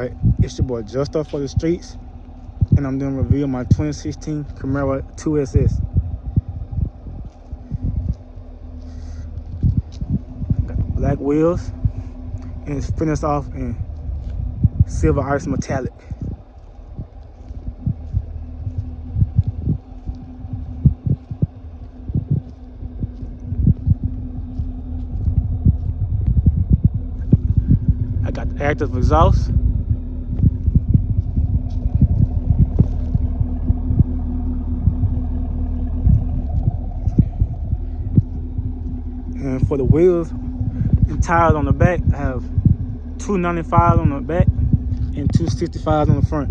Alright, it's your boy Just Up for the Streets, and I'm doing a review of my 2016 Camaro 2SS. Got black wheels, and it's finished off in silver ice metallic. I got the active exhaust. And for the wheels and tires on the back, I have 295s on the back and 265s on the front.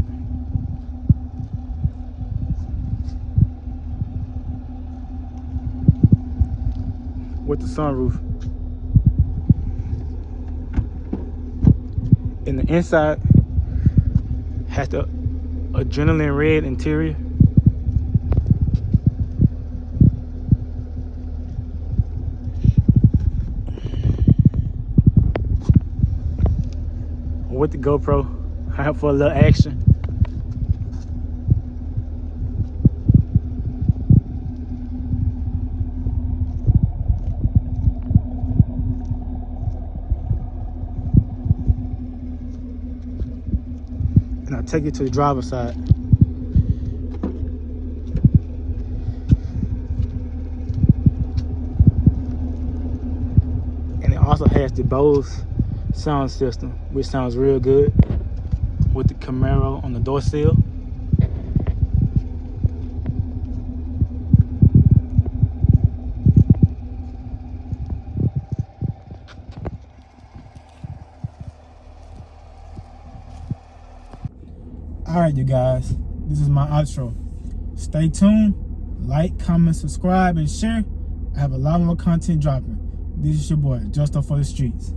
With the sunroof. And the inside has the adrenaline red interior. With the GoPro, I have for a little action. And I'll take it to the driver's side. And it also has the Bose sound system, which sounds real good, with the Camaro on the door sill. Alright, you guys, this is my outro. Stay tuned, like, comment, subscribe, and share. I have a lot more content dropping. This is your boy, Just Up for the Streets.